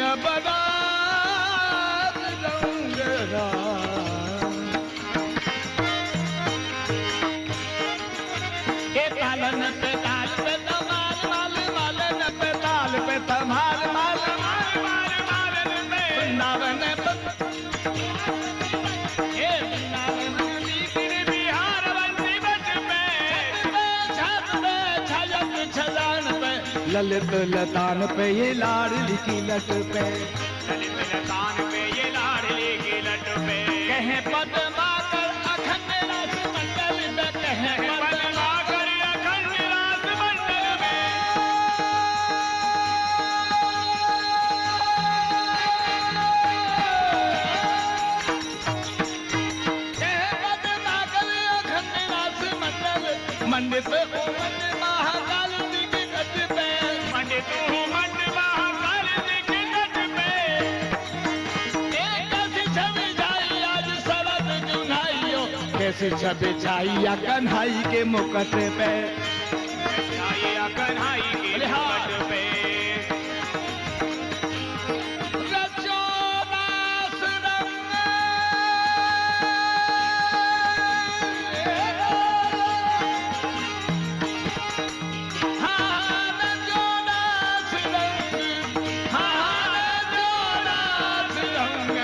जब रात रंग के तालन पे ताल पे तमाल माल मालन पे ताल पे तमाल माल माल माल मालन पे वृंदावन पे ये वृंदावन बिगिर बिहार बंसी बज पे छत पे छलक छलान पे ललित लतान पे ये लाडली की लट पे ललित लतान पे ये लाडली की लट पे कहे पद्मा कर अखंड रस मंडल पे कहे पद्मा कर अखंड रस मंडल में कहे पद्मा कर अखंड रस मंडल मंडित ओ मंड महाकाल जी की गज पे मंडित ओ मंड महाकाल जी की गज पे कैसी छवि छाई आज शरद जुनाइयो कैसी छवि छाई या कन्हाई के मुकुट पे छाई या कन्हाई के मुकुट पे रजोदास रंग हाँ रजोदास रंग हाँ रजोदास रंग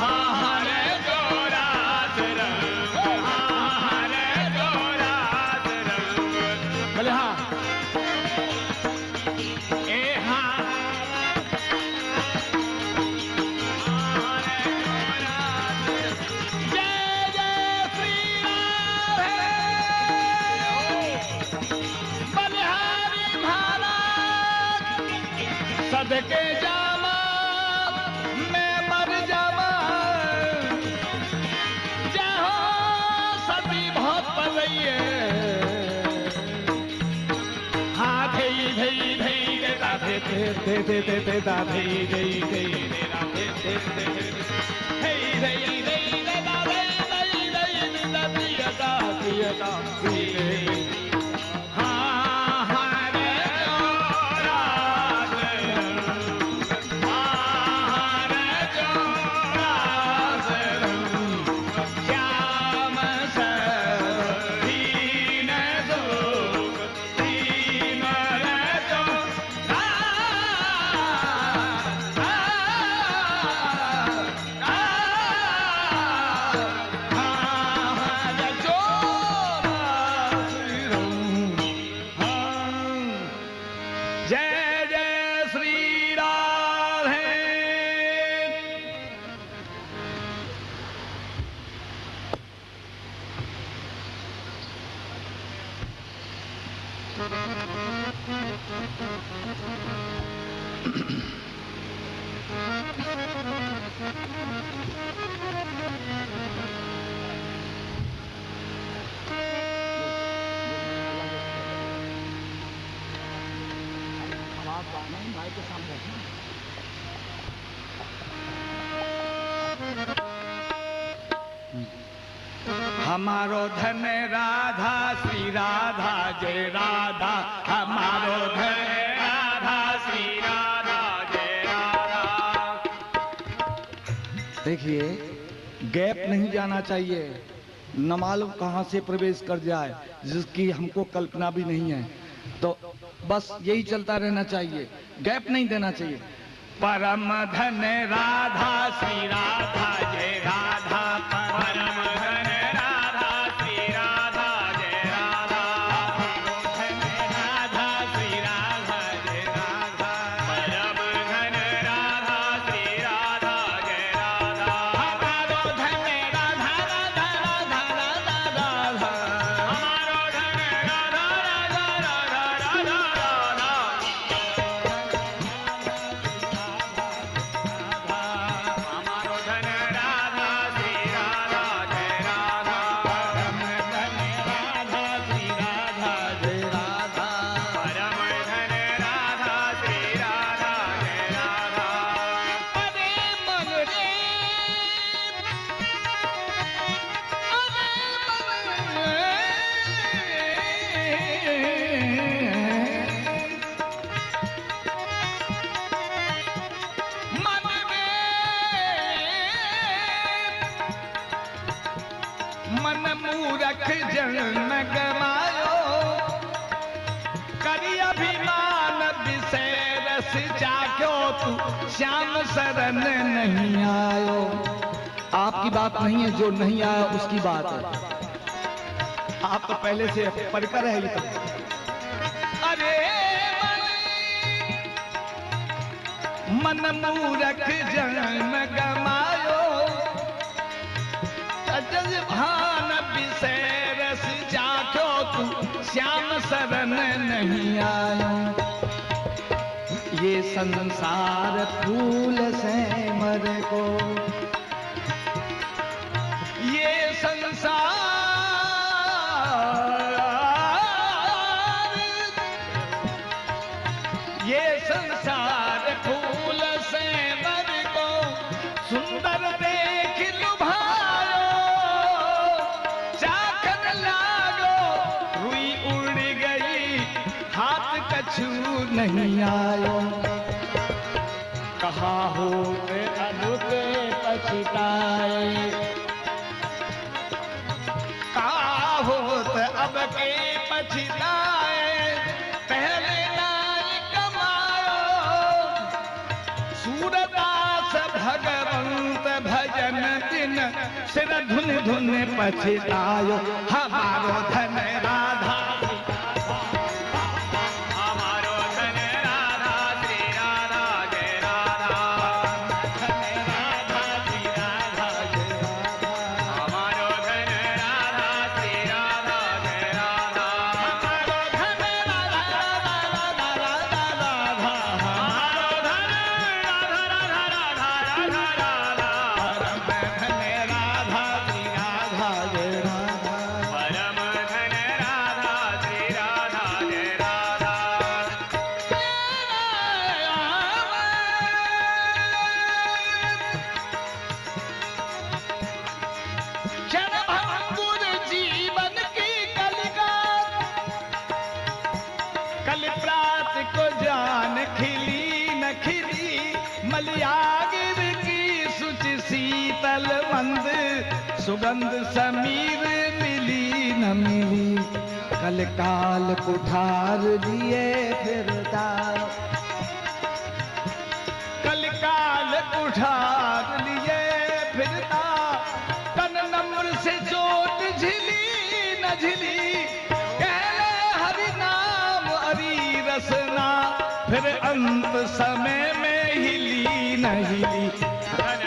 हाँ रजोदास रंग हाँ रजोदास रंग बोले हाँ ए हाँ जय जय श्री राधे बलिहारी महाराज सदके जामा मैं मर जामा जय हो सती बहुत पड़ रही है हाँ धई धई धई दे दाधे दे दे दे दे दे दाधे धई धई दे दाधे दे दे धई धई धई दे दाधे धई धई दे दाधे यदा यदा हाँ हाँ रे जोरास हाँ रे जोरास श्याम दीन दुख दीन रे जय जय श्री राधे हमारो धन राधा श्री राधा जय राधा हमारो धन राधा श्री राधा जय राधा। देखिए गैप नहीं जाना चाहिए, न मालूम कहाँ से प्रवेश कर जाए जिसकी हमको कल्पना भी नहीं है, तो बस यही चलता रहना चाहिए, गैप नहीं देना चाहिए। परम धन राधा श्री राधा जय राधा परम धन राधा श्री राधा जय राधा धन राधा श्री राधा जय राधा परम धन राधा श्री राधा जय राधा हमारो धन राधा राधा राधा राधा राधा हमारो धन राधा राधा राधा राधा राधा हमारो धन राधा श्री राधा जय जन्म गमायो, करी अभिमान विषय रस जाग्यो, तू श्याम शरण नहीं आयो। आपकी बात नहीं है, जो नहीं आया उसकी बात है। आप तो पहले से पढ़कर है ये तो। अरे मन मूरख जन्म गमायो, अजज भान विषय रस जाग्यो, तू श्याम शरण नहीं आयो। ये संसार फूल से मर को, ये संसार फूल से मर को, सुंदर देख लुभायो, चाखन लागो रुई उड़ गई, हाथ कछु नहीं आयो। कहा होते अब के पछताए, कहा होते अब के पछताए, पहले सूरदास भगवंत भजन दिन, सिर धुन धुन पछतायो। हमारो धन राधा, हमारो धन राधा, श्री राधा जय राधा, धन राधा श्री राधा जय राधा, हमारो धन राधा श्री राधा जय राधा, हमारो धन राधा राधा राधा राधा, हमारो धन मलयागिर की सुचि शीतल मंद, सुगंध समीर मिली न मिली, कल काल कुठार लिए फिरता, कल काल कुठार लिए फिरता, तन नम्र से चोट झिली न झिली, कहले हरि नाम हरि रसना, फिर अंत समय में हिली न हिली।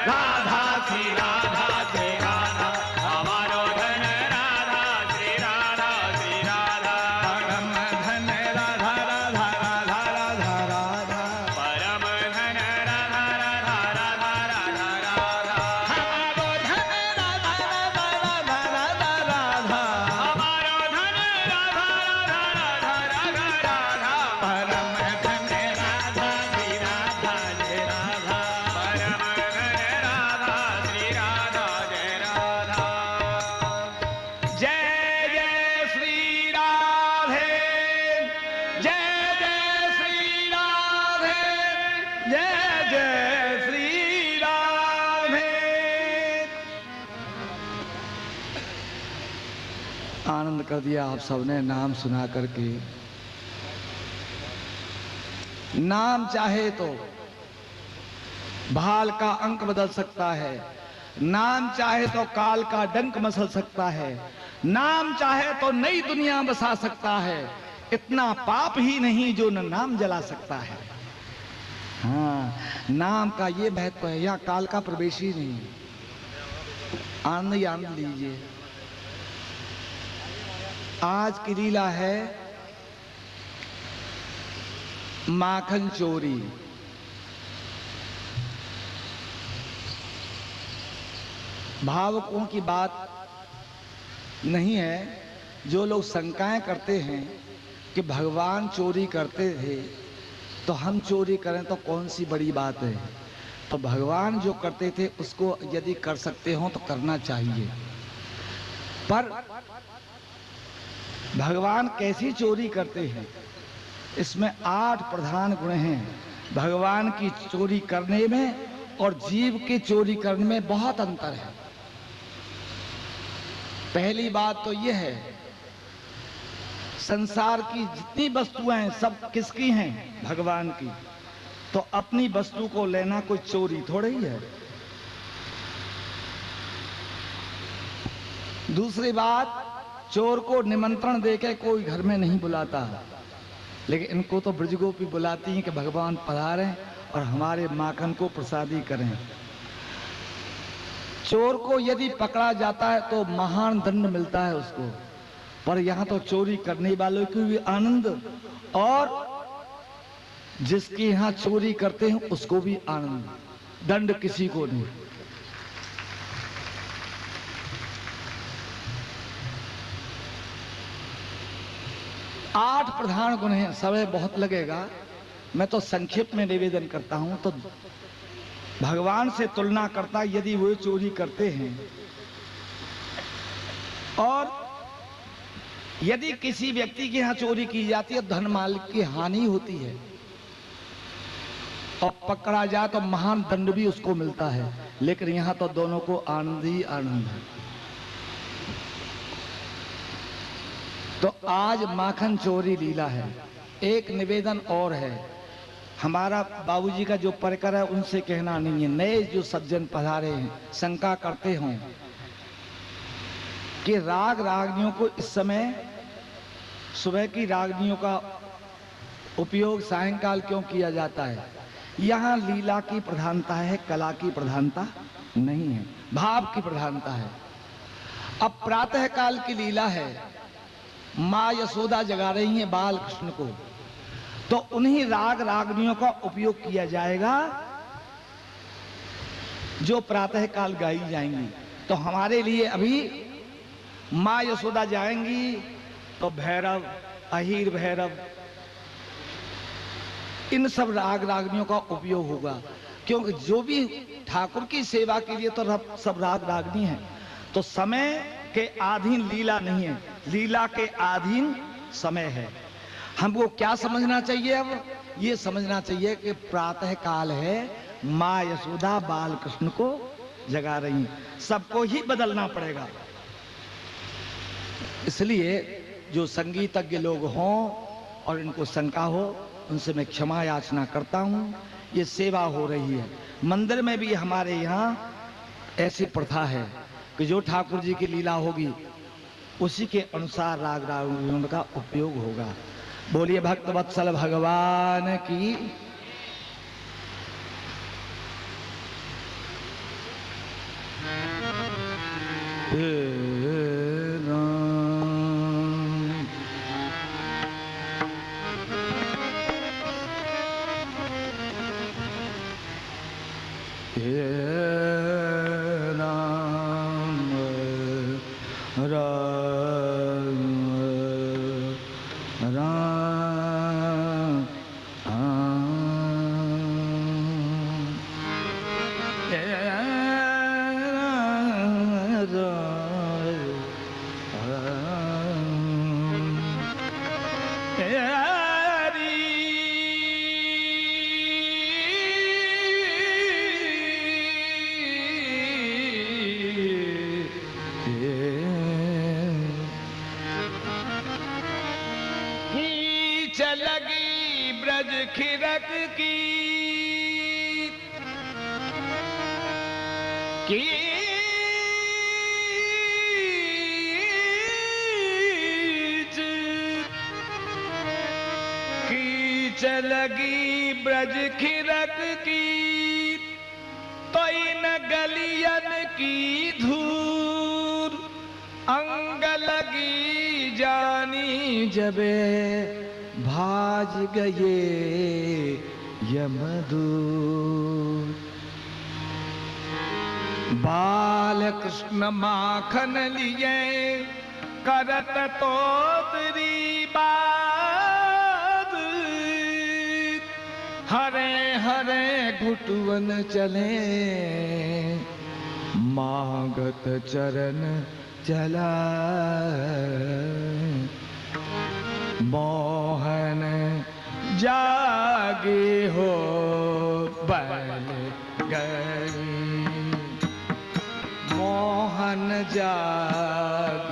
राधा श्री राधा जय राधा, हमारो धन राधा श्री राधा श्री राधा, परम धन राधा राधा राधा राधा राधा, परम धन राधा राधा राधा राधा राधा, हमारो धन राधा राधा राधा राधा राधा, हमारो धन राधा राधा राधा राधा, परम धन राधा श्री राधा जय राधा, परम धन राधा श्री राधा जय राधा। जय जय श्री राधे, जय जय श्री राधे, जय जय श्री राधे। आनंद कर दिया आप सबने नाम सुना करके। नाम चाहे तो भाल का अंक बदल सकता है, नाम चाहे तो काल का डंक मसल सकता है, नाम चाहे तो नई दुनिया बसा सकता है, इतना पाप ही नहीं जो न नाम जला सकता है। हाँ, नाम का ये महत्व है, यहाँ काल का प्रवेश ही नहीं। आनंद ही आनंद लीजिए। आज की लीला है माखन चोरी। भावुकों की बात नहीं है। जो लोग शंकाएं करते हैं कि भगवान चोरी करते थे तो हम चोरी करें तो कौन सी बड़ी बात है, तो भगवान जो करते थे उसको यदि कर सकते हो तो करना चाहिए। पर भगवान कैसी चोरी करते हैं, इसमें 8 प्रधान गुण हैं। भगवान की चोरी करने में और जीव के चोरी करने में बहुत अंतर है। पहली बात तो यह है, संसार की जितनी वस्तुएं हैं सब किसकी हैं? भगवान की। तो अपनी वस्तु को लेना कोई चोरी थोड़ी ही है। दूसरी बात, चोर को निमंत्रण देके कोई घर में नहीं बुलाता, लेकिन इनको तो ब्रजगोपी बुलाती हैं कि भगवान पधारें और हमारे माखन को प्रसादी करें। चोर को यदि पकड़ा जाता है तो महान दंड मिलता है उसको, पर यहाँ तो चोरी करने वालों को भी आनंद और जिसके यहाँ चोरी करते हैं उसको भी आनंद, दंड किसी को नहीं। आठ प्रधान गुण हैं, समय बहुत लगेगा, मैं तो संक्षिप्त में निवेदन करता हूं। तो भगवान से तुलना करता, यदि वो चोरी करते हैं और यदि किसी व्यक्ति के यहाँ चोरी की जाती है, धन माल की हानि होती है और पकड़ा जाए तो महान दंड भी उसको मिलता है, लेकिन यहाँ तो दोनों को आनंद ही आनंद है। तो आज माखन चोरी लीला है। एक निवेदन और है, हमारा बाबूजी का जो परिकर है उनसे कहना नहीं है, नए जो सज्जन पधारे हैं शंका करते हों कि राग रागनियों को इस समय सुबह की रागनियों का उपयोग सायंकाल क्यों किया जाता है? यहाँ लीला की प्रधानता है, कला की प्रधानता नहीं है, भाव की प्रधानता है। अब प्रातः काल की लीला है, माँ यशोदा जगा रही हैं बाल कृष्ण को, तो उन्हीं राग रागनियों का उपयोग किया जाएगा जो प्रातः काल गाई जाएंगी। तो हमारे लिए अभी माँ यशोदा जाएंगी तो भैरव, अहीर भैरव, इन सब राग रागनियों का उपयोग होगा, क्योंकि जो भी ठाकुर की सेवा के लिए तो सब राग रागनी है। तो समय के अधीन लीला नहीं है, लीला के अधीन समय है। हमको क्या समझना चाहिए? अब ये समझना चाहिए कि प्रातः काल है, माँ यशोदा बाल कृष्ण को जगा रही, सबको ही बदलना पड़ेगा। इसलिए जो संगीतज्ञ लोग हों और इनको शंका हो, उनसे मैं क्षमा याचना करता हूँ। ये सेवा हो रही है, मंदिर में भी हमारे यहाँ ऐसी प्रथा है कि जो ठाकुर जी की लीला होगी उसी के अनुसार राग रागनियों का उपयोग होगा। बोलिए भक्त वत्सल भगवान की। लगी ब्रज खिरक की कीच लगी ब्रज खिरक की, तो इन गलियन की धूल अंग लगी जानी जबे भाज गए यमदूत। बाल कृष्ण माखन लिए करत तोतरी बात, हरे हरे घुटवन चले मागत चरण चला। मोहन जागे हो बल गई, मोहन जागे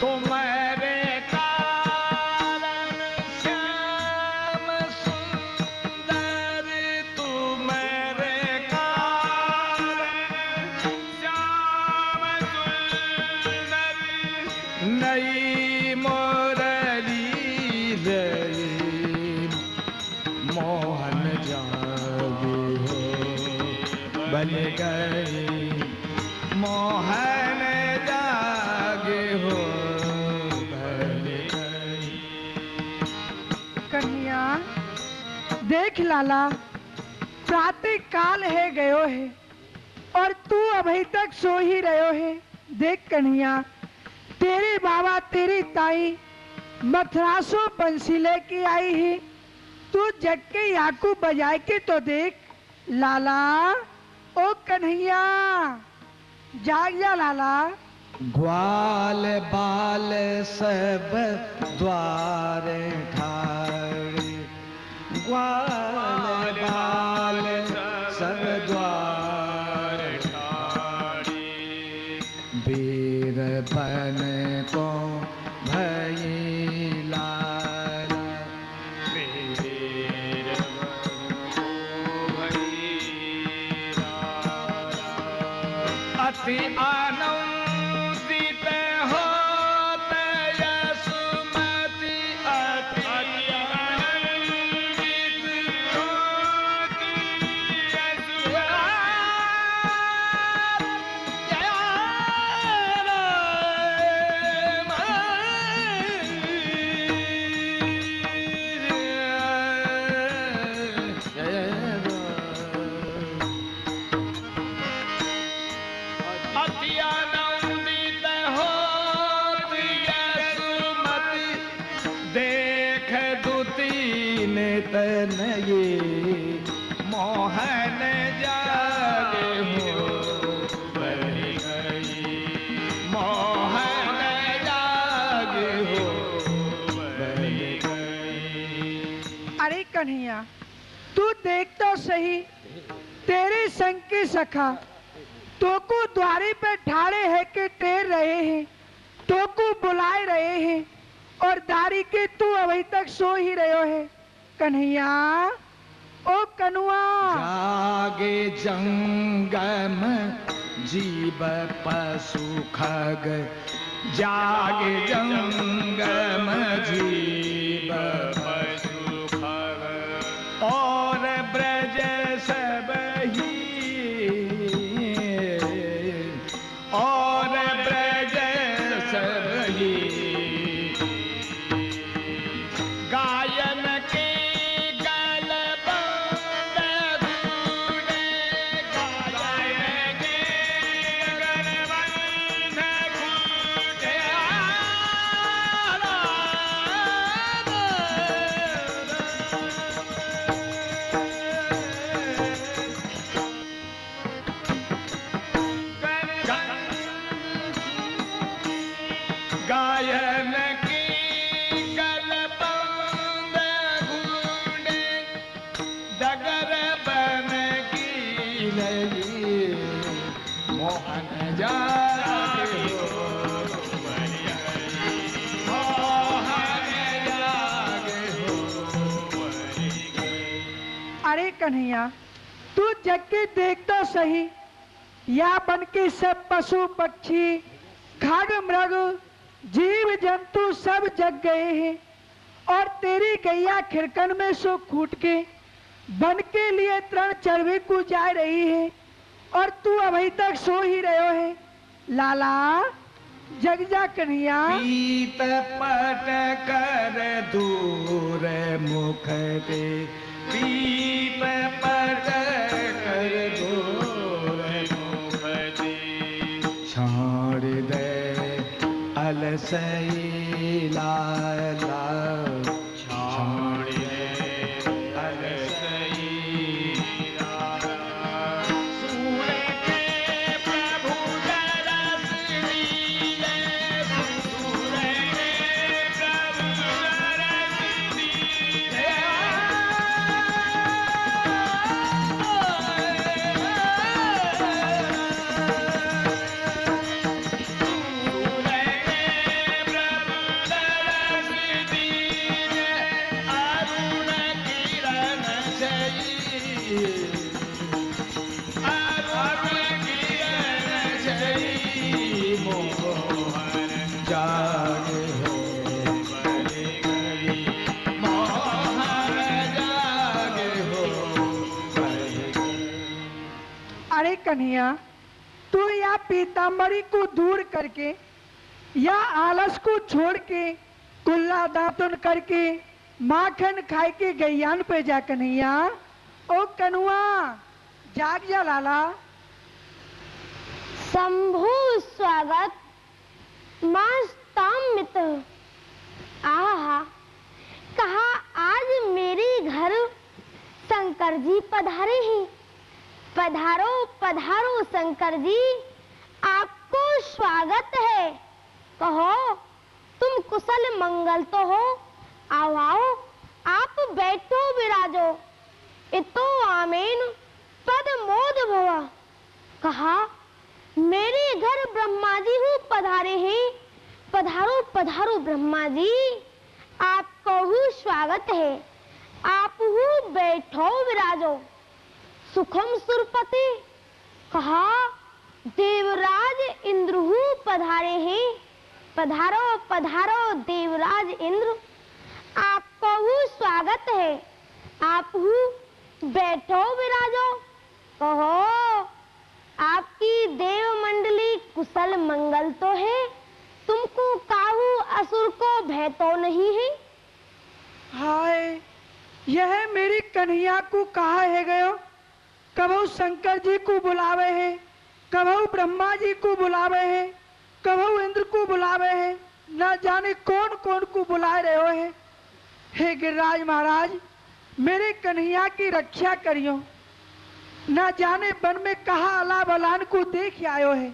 तुम्हारे कारण श्याम सुंदर, तुम्हारे कारण श्याम सुंदर, नई मुरली रही मोहन जागे हो बन गई, मोहन जागे हो बन गई। कन्हैया देख लाला, प्रातः काल है गयो है और तू अभी तक सो ही रहो है। देख कन्हैया, तेरे बाबा तेरी ताई मथुरासो बंसी लेके आई है, तू जग के याकू बजाए के तो देख। लाला ओ कन्हैया जाग जा लाला। ग्वाल बाल सब द्वार ठाड़े, ग्वाल बाल सब द्वार ठाड़े, वीर बन को भई लाला, वीर बन को भई लाला। अति आनंदित होते यशोमती, अति आनंदित होती अति आनंदित होती यशोमती, देख दुती तन ये मोहन जागे हो बन गई, मोहन जागे हो बन गई। अरे कन्हैया तू देख तो सही, तेरे संग के सखा तो को द्वारे पे ठाड़े है के टेर रहे हैं, तो को बुलाए रहे हैं और दारी के तू अभी तक सो ही रहो है। कन्हैया ओ कनुआ जागे जंगम जीव पशु खग, जागे जंगम जीव पशु खग, और ब्रज सब ही, और ब्रज सब ही गायन के गल बंद घूने, गायन के गल बंद घूने, गायन की गल बंद घूने, डगर बन की लगी मोहन जागे हो बन गई, मोहन जागे हो बन गई। अरे कन्हैया तू जग के देख तो सही, या बन के सब पशु पक्षी खग मृग जीव जंतु सब जग गए हैं और तेरी गैया खिड़कन में सो कूट के बन के लिए तरण चरवे को जा रही है और तू अभी तक सो ही रहो है। लाला जग जा कन्हैया। पीत पट कर दूर मुख दे, पीत पट कर दूर मुख दे, छाड़ दे अलसई लाला, छाड़ दे अलसई लाला। सूर के प्रभु दरस दीजे, सूर के प्रभु दरस दीजे, सूर के कन्हैया, तू या पीताम्बरी को दूर करके या आलस को छोड़ के कुल्ला दातुन करके माखन खाए के गैयान पे जा कन्हैया। ओ कनुआ जाग जा लाला। शंभु स्वागत मास्ताम मित्र। आहा, कहा आज मेरे घर शंकर जी पधारे हैं। पधारो पधारो शंकर जी, आपको स्वागत है। कहो तुम कुशल मंगल तो हो। आओ आओ, आप बैठो विराजो। इतो आमीन पद मोद भवा। कहा मेरे घर ब्रह्मा जी हूँ पधारे हैं। पधारो पधारो ब्रह्मा जी, आपको हूँ स्वागत है। आप हूँ बैठो विराजो। सुखम सुरपति। कहा देवराज इंद्र हूँ पधारे हैं। पधारो पधारो देवराज इंद्र, आपको हूँ स्वागत है। आप हूँ बैठो विराजो। कहो आपकी देव मंडली कुशल मंगल तो है। तुमको काहू असुर को भय तो नहीं है। हाय, यह मेरी कन्हैया को कहा है गयो। कबहू शंकर जी को बुलावे है, कबहू ब्रह्मा जी को बुलावे है, कबहू इंद्र को बुलावे है, न जाने कौन कौन को बुला रहे हो है। हे गिरिराज महाराज, मेरे कन्हैया की रक्षा करियो। न जाने वन में कहा अला बलान को देख आयो है।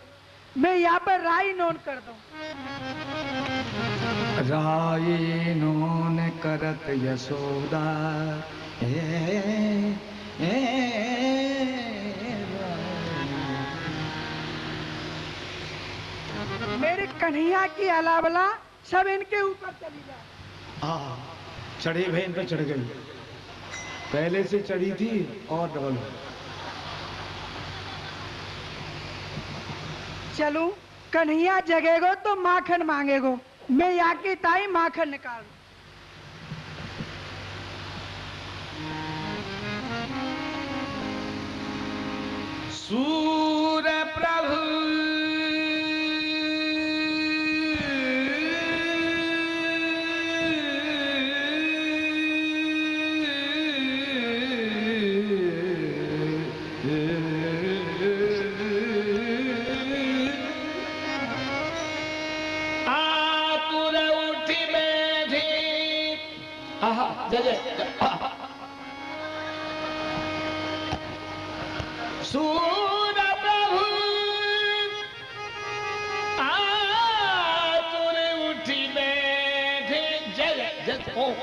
मैं यहाँ पर राय नोन कर दूं। राये नोन करत यशोदा मेरे कन्हैया की अलावला सब इनके ऊपर चली जाए। चढ़ी बहन पे चढ़ गई, पहले से चढ़ी थी और डबल। चलूं, कन्हैया जगेगो तो माखन मांगेगो। मैं यहाँ की ताई माखन निकाल। सूर प्रभु आतुर उठी बैठी। जय जय। सूर प्रभु आतुर उठी बैठे। जय जय। ओ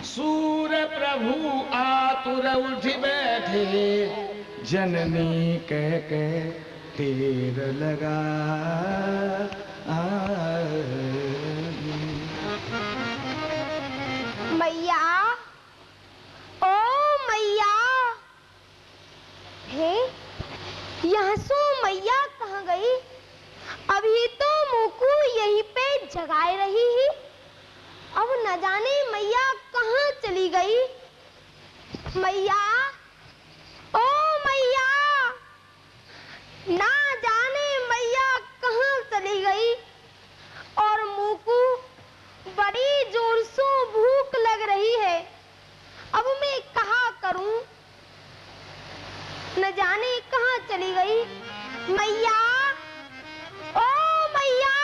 सूर प्रभु आतुर उठी बैठे, जननी कह के तीर लगा। मैया, ओ मैया। हे, यहाँ सो मैया कहाँ गई? अभी तो मुकु यहीं पे जगाए रही ही। अब न जाने मैया कहाँ चली गई। मैया, ओ मैया, ना जाने मैया कहाँ चली गई। और मुकु बड़ी जोर से भूख लग रही है। अब मैं कहा करूं, न जाने कहाँ चली गई। मैया, ओ मैया।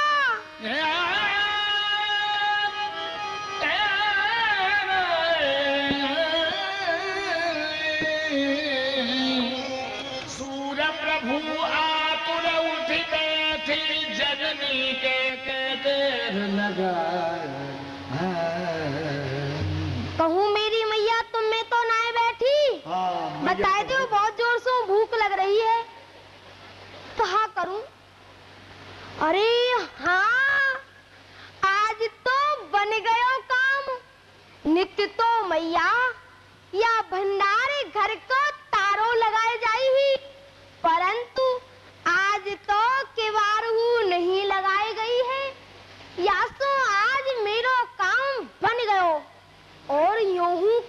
सूर प्रभु आतुर उठी बैठी, जननी के देर लगा। कहूँ मेरी मैया तुम में तो ना बैठी। बताए दो, बहुत जोर से भूख लग रही है। कहा करूं? अरे हाँ, आज तो बन गयो काम। नित्य तो मैया या भंडारे घर को तारों लगाए जाई ही, परंतु आज तो किवारू नहीं लगाई गई है। या सो आज मेरो काम बन गयो। और यूं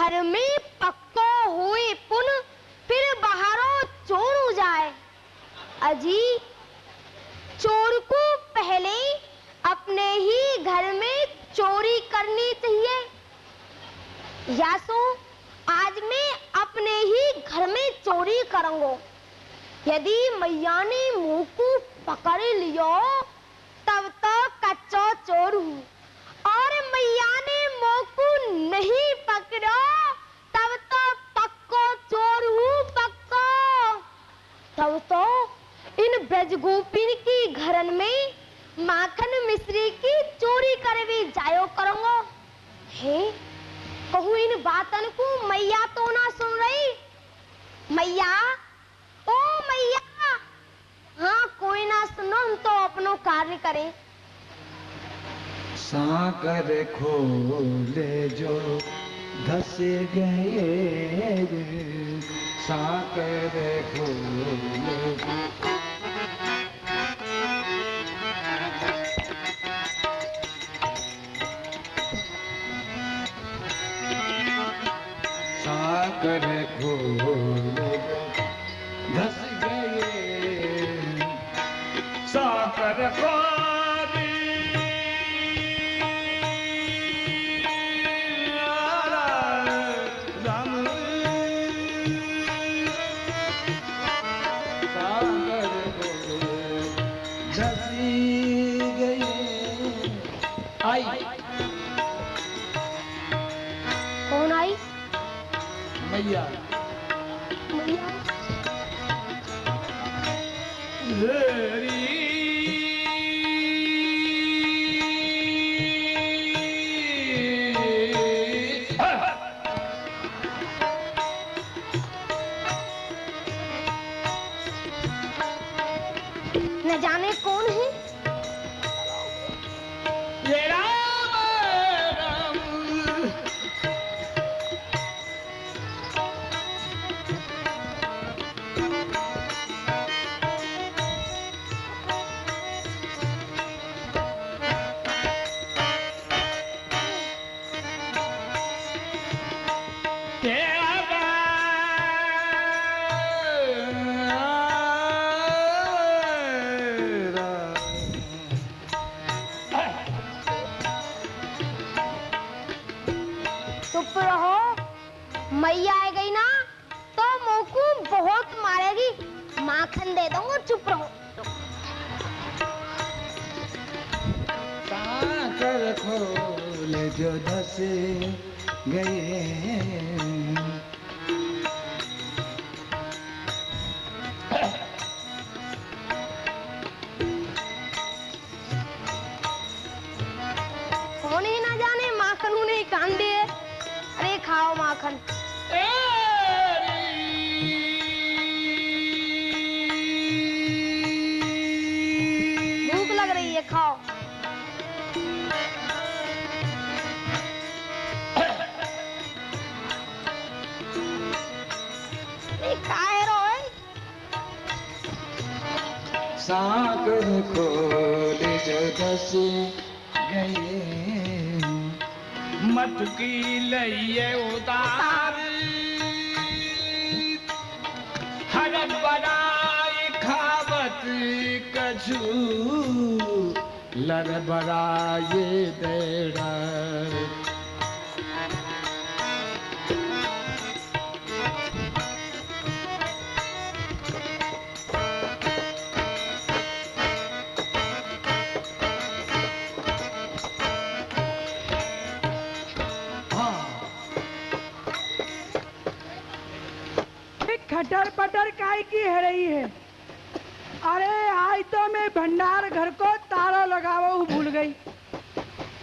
घर में पक्को हुए पुन फिर बाहरों चोर हो जाए। अजी चोर को पहले अपने ही घर में चोरी करनी चाहिए। या सो आज मैं अपने ही घर में चोरी करूंगा। यदि मैया ने मुंह को पकड़ लियो तब तो कच्चा चोर हूँ, और मैया ने मुंह को नहीं पकड़ो तब तो पक्को चोर हूँ, पक्को। तब तो इन ब्रजगोपिन की घरन में माखन मिश्री की चोरी कर भी जायो करूंगा। हे कहूँ इन बातन को मैया तो ना सुन रही। मैया, ओ मैया। हाँ कोई ना सुनो, हम तो अपनो कार्य करें। साकर खोले जो धस गए, साकर खोले साकर खोले धस गए, साकर खोले राम, साकर खोले धस गए। आई कौन आई? मैया। मैया न जाने कौन है। ये राम राम चुप रहो। मैया आ गई ना तो मोकू बहुत मारेगी। माखन दे दूंगा, चुप रहो। साकर खोले जो धस गए, कौन ही ना जाने माखन उन्हें कान दे। अरे खाओ माखन। भूख लग रही है, खाओ। साकर खोले जो धस गए, मटकी लइए उतार, हर बड़ाई खावत कछु, लर बड़ाए देड़ा। खटर पटर काय की है रही है। अरे आज तो मैं भंडार घर को ताला लगावा भूल गई।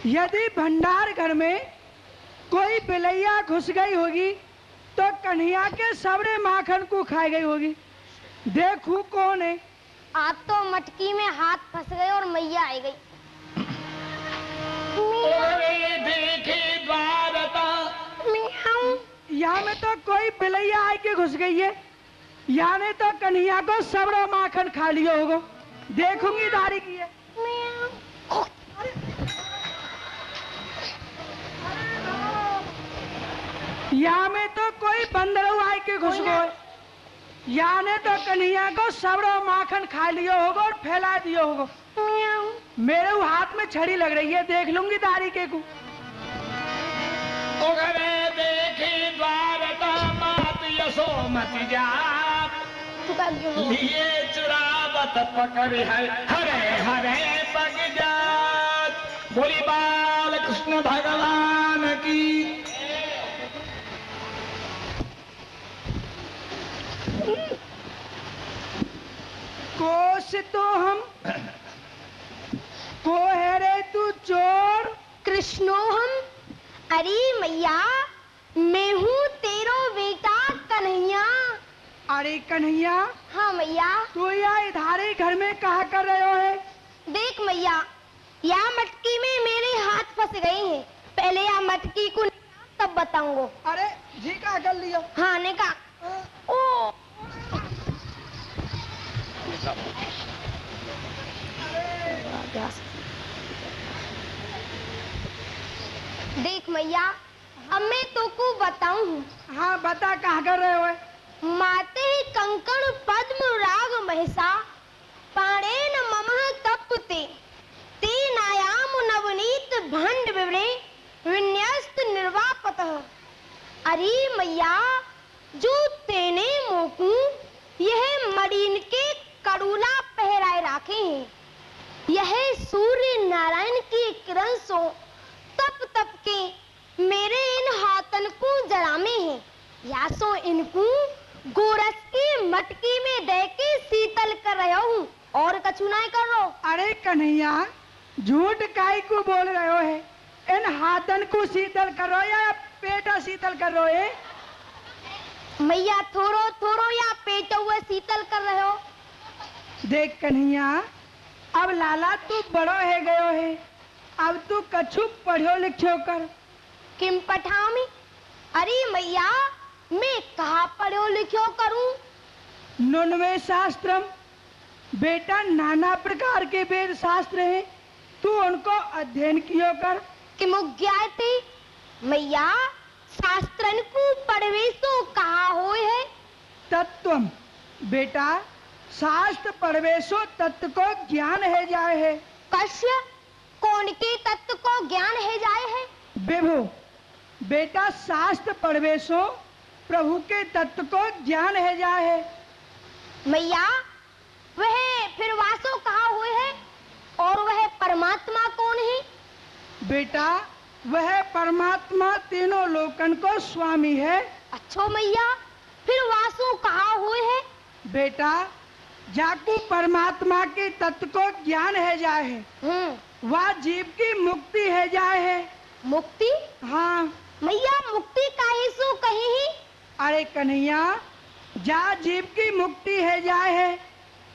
यदि भंडार घर में कोई बिलैया घुस गई होगी तो कन्हैया के सबरे माखन को खाई गई होगी। देखूं कौन है। आज तो मटकी में हाथ फंस गए और मैया आ गई। देखे द्वारता यहाँ में तो कोई बिलैया आई के घुस गई है। यहाँ ने तो कन्हैया को सबरा माखन खा लिया होगा। देखूंगी दारी की है। या में तो कोई बंदर आए के घुस गए, या ने तो कन्हैया को सबरो माखन खा लियो होगा और फैला दियो होगा। मेरे हाथ में छड़ी लग रही है, देख लूंगी दारी के को। उगरे देखी द्वारका मात यशोमति जात, लिए चुरावत पकड़ है हरे हरे पग जात। बोली बाल कृष्ण भगवान की। कोश तो हम को है रे तू चोर। कृष्णो हम, अरे मैया मैं हूँ तेरो बेटा कन्हैया। अरे कन्हैया, हाँ मैया। तू या इधारे घर में कहा कर रहे हो है? देख मैया, या मटकी में मेरे हाथ फंस गए हैं, पहले या मटकी को निकाल तब बताऊंगा। अरे जी का कर लियो। हाँ ने का। ओ देख मैया, अब मैं तो को बताऊं। हाँ बता, कहा कर रहे हो है? माते कंकण पद्म राग महसा, पाणेन ममः तप्ते ते नायाम नवनीत भंड विवरे विन्यस्त निर्वापतः। अरे मैया, जो तेने मोकू यह मरीन के कड़ूला पहराए राखे हैं, यह सूर्य नारायण की किरण सो तप तप के मेरे इन हाथन को जरामे हैं, या सो इनको गोरस की मटकी में दे के शीतल कर रहा हूँ, और कछु नहीं कर रहा। अरे कन्हैया, झूठ काई को बोल रहे हो है? इन हाथन को शीतल कर रहे हो या पेटा शीतल कर रहे हो है? मैया थोड़ो थोड़ो या पेट हुए शीतल कर रहे हो। देख कन्हैया, अब लाला तू बड़ो है गयो है, अब तू कछु पढ़ो लिखो कर। किम पठामी? अरे मैया, मैं कहाँ पढ़ो लिखो करूं? नुनवे शास्त्रम, बेटा नाना प्रकार के वेद शास्त्र हैं, तू उनको अध्ययन कियो कर। कि मुज्ञाते मैया, शास्त्रन को पढ़वे सो कहा होए है? तत्वम, बेटा शास्त्र पढ़वे सो तत्व को ज्ञान है जाए है। कश्य, कौन के तत्व को ज्ञान है जाए है? विभु, बेटा शास्त्र पढ़वे सो प्रभु के तत्व को ज्ञान है जाए है। मैया, वह फिर वासो कहा हुए है, और वह परमात्मा कौन है? बेटा वह परमात्मा तीनों लोकन को स्वामी है। अच्छो मैया, फिर वासो कहा हुए है? बेटा जाकू परमात्मा के तत्व को ज्ञान है जाए है, वह जीव की मुक्ति है जाए है। मुक्ति? हाँ मैया, मुक्ति काहे सो कही ही? अरे कन्हैया, जा जीव की मुक्ति है जाए है,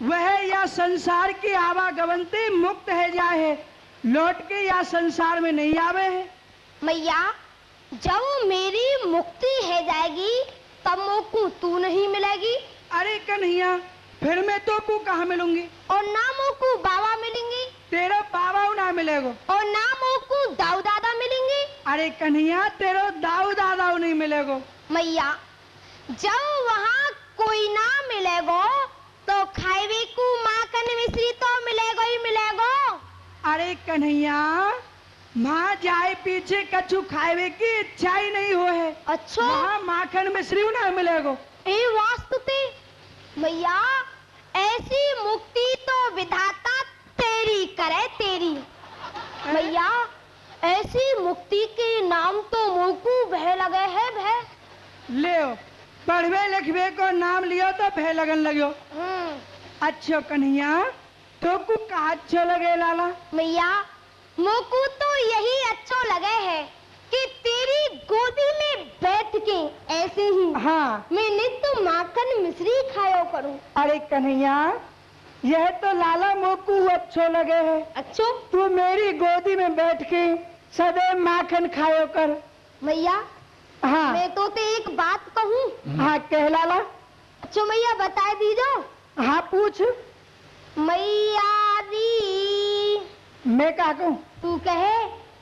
वह या संसार की आवागमन से मुक्त है जाए है, लौट के या संसार में नहीं आवे है। मैया, जब मेरी मुक्ति है जाएगी तब मोकू तू नहीं मिलेगी। अरे कन्हैया, फिर मैं तो को कहाँ मिलूंगी? और ना मोकू बाबा मिलेंगे, तेरा बाबा ना मिलेगो। और ना मोकू दाऊ दादा मिलेंगे। अरे कन्हैया, तेरा दाऊ दादा नहीं मिलेगो। मैया, जब वहाँ कोई ना मिलेगो तो खाएवे को माखन मिश्री तो मिलेगो ही मिलेगो। अरे कन्हैया, माँ जाए पीछे कछु खाएवे की इच्छा ही नहीं हो है। अच्छा, वहाँ माखन मिश्री ना मिलेगो। ए वास्तुते मैया, ऐसी मुक्ति तो विधाता तेरी करे तेरी। मैया, ऐसी मुक्ति के नाम तो मोकू भय लगे है भय। ले पढ़वे लिखवे को नाम लियो तो भय लगन लग्यो। अच्छो कन्हैया, तो को का अच्छो लगे लाला? मैया, मोकू तो यही अच्छो लगे है कि तेरी गोदी में बैठ के ऐसे ही हाँ मैं नित्य माखन मिश्री खायो करूं। अरे कन्हैया, यह तो लाला मोकू अच्छो लगे है। अच्छो, तू मेरी गोदी में बैठ के सदैव माखन खायो कर। मैया, हाँ मैं तो ते एक बात कहूँ। हाँ कह लाला। अच्छो मैया, बता दीजो। हाँ पूछ। मैया दी, मैं क्या कहूँ? तू कहे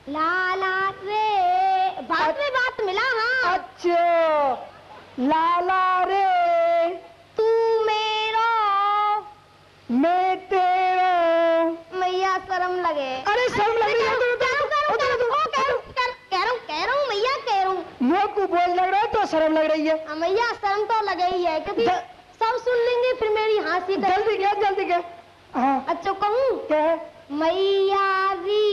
लाला रे, बात में बात मिला। हाँ अच्छा लाला रे तू मेरा मैं तेरा। मैया शर्म लगे। अरे शर्म लग रही है कह रहा हूँ मैया, कह रहा हूँ मुँह को बोल लग रहा है तो शर्म लग रही है। मैया शर्म तो लगे ही है, क्योंकि सब सुन लेंगे फिर मेरी हंसी। जल्दी क्या। हाँ अच्छा कहूँ क्या है? मैया री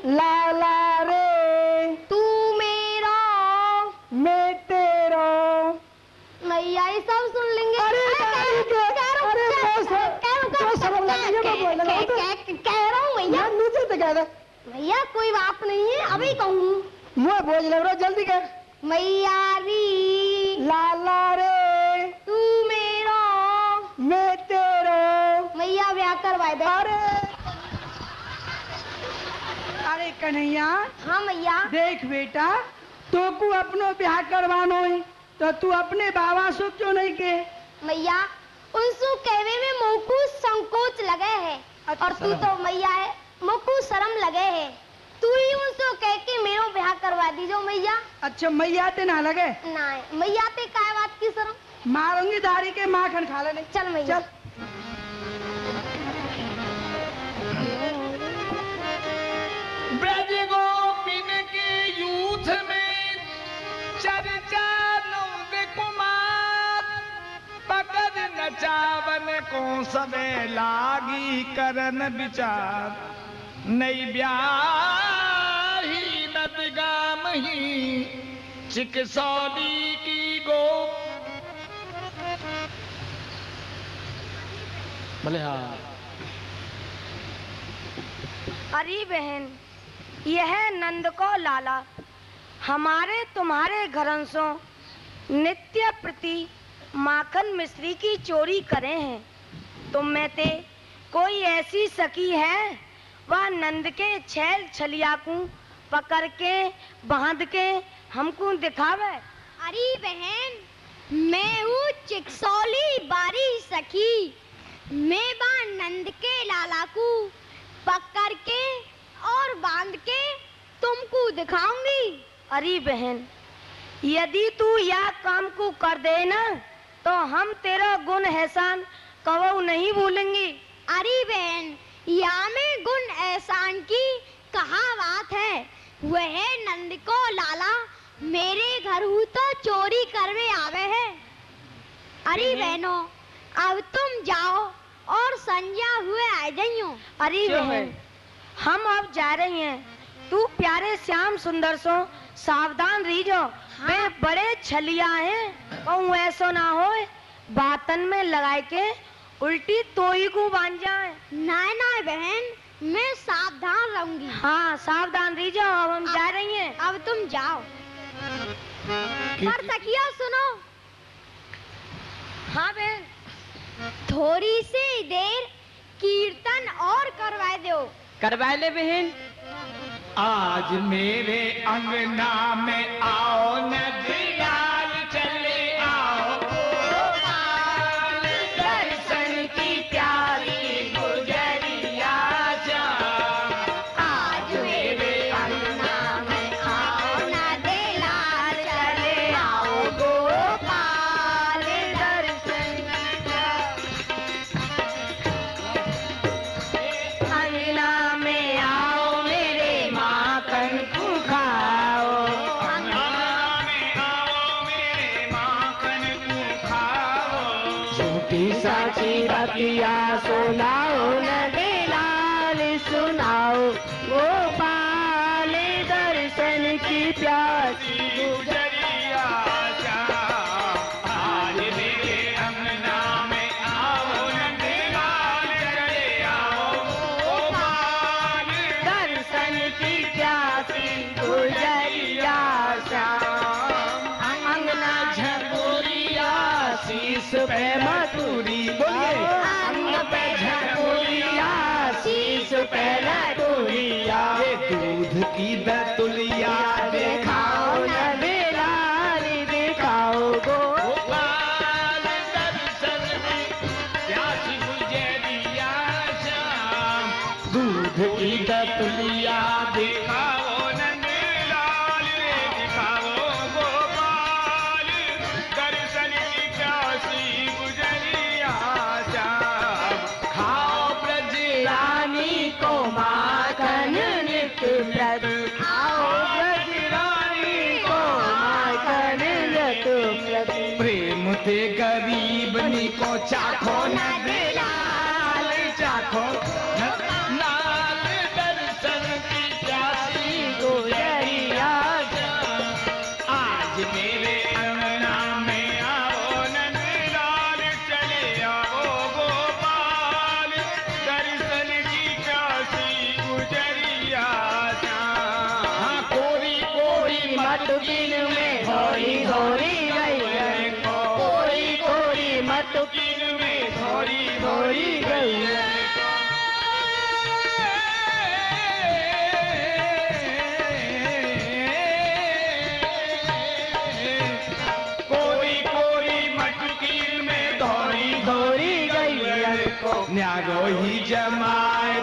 लाला रे तू मेरा मैं तेरा। मैया ये सब सुन लेंगे। अरे कह रहा हूँ मैया, नीचे तो कह दे। मैया कोई बात नहीं है, अभी कहूँ मुँह बोझ लग रहा, जल्दी कर। मैया री लाला रे तू मेरा मैं तेरा। मैया ब्याह करवाए दे। अरे कन्हैया हाँ मैया। देख बेटा, तो को अपनो ब्याह करवानो है तो तू अपने बाबा से क्यों नहीं के? मैया उनसु कहवे में मोकू संकोच लगे है। अच्छा। और तू तो मैया है, मोकू शर्म लगे है। तू ही उनसे कह के मेरो ब्याह करवा दीजो मैया। अच्छा मैया ते ना लगे? नहीं मैया ते काय बात की शर्म? मारूंगी दाढ़ी के माखन खा लेने। चल मैया। चल। ब्रज गोपिन के यूथ में चर्चा नंद कुमार, पकड़ नचावन को सबे लागी करन विचार। नई ब्याही नदगाम ही चिकसौली की गोप। भले हाँ। अरे बहन, यह नंद को लाला हमारे तुम्हारे घरंसों नित्य प्रति माखन मिश्री की चोरी करे हैं। तुम में ते कोई ऐसी सखी है वह नंद के छैल छलिया को पकड़ के बांध के हमको दिखावे? अरे बहन, मैं हूँ चिकसौली बारी सखी। मैं बा नंद के लाला को पकड़ के और बांध के तुमको दिखाऊंगी। अरे बहन, यदि तू यह काम को कर दे ना तो हम तेरा गुण एहसान कबू नहीं भूलेंगे। अरे बहन, या में गुण एहसान की कहाँ बात है। वह नंद को लाला मेरे घर हूँ तो चोरी करवे आवे है। अरे बहनों, अब तुम जाओ और संध्या हुए आ जाइयो। अरे बहन, हम अब जा रही हैं। तू प्यारे श्याम सुंदर सो सावधान रहिजो। वे बड़े छलिया हैं और ऐसा ना हो बातन में लगाए के उल्टी तोई को बांध जाए। नहीं नहीं बहन, मैं सावधान रहूंगी। हाँ सावधान रहिजो। अब हम जा रही हैं। अब तुम जाओ। पर सखिया सुनो। हाँ बहन। थोड़ी सी देर कीर्तन और करवा दो। करवा ले बहन। आज मेरे अंगना में आओ नदियार चले आओ, गोपाल दर्शन की प्यारी गुजरिया जा। आज मेरे अंगना में आओ नदियार चले आओ, गोपाल दर्शन की अंगना में आओ मेरे माखन को खाओ। झूठी साची बतिया सुनाओ नंदलाल सुनाओ, गोपाल दर्शन की प्यासी गुजरिया जा। आज मेरे अंगना में आओ नंदलाल चले आओ, गोपाल दर्शन की प्यासी गुजरिया जा। अंगना झकोरिया शीश पे मधुरी, बोलिए अंग पे झकोरिया शीश पे मधुरिया। दूध की दतुलिया दिखाओ नंदलाल दिखाओ, गोपाल दर्शन में प्यासी गुजरिया श्याम। दूध की दतुलिया दिखाओ नंदलाल रे दिखाओ, गोपाल चाखो नंदलाल, चाखो नंदलाल, दर्शन की प्यासी गुजरिया श्याम। आज मेरे अंगना में आओ नंदलाल, चले आओ गोपाल, दर्शन की प्यासी गुजरिया श्याम। कोरी कोरी मटकिन में घोरी घोरी गैया, कोरी कोरी मटकिन में घोरी घोरी गैया। कोरी कोरी मटकिन में घोरी घोरी गैया, न्यारो ही जमाए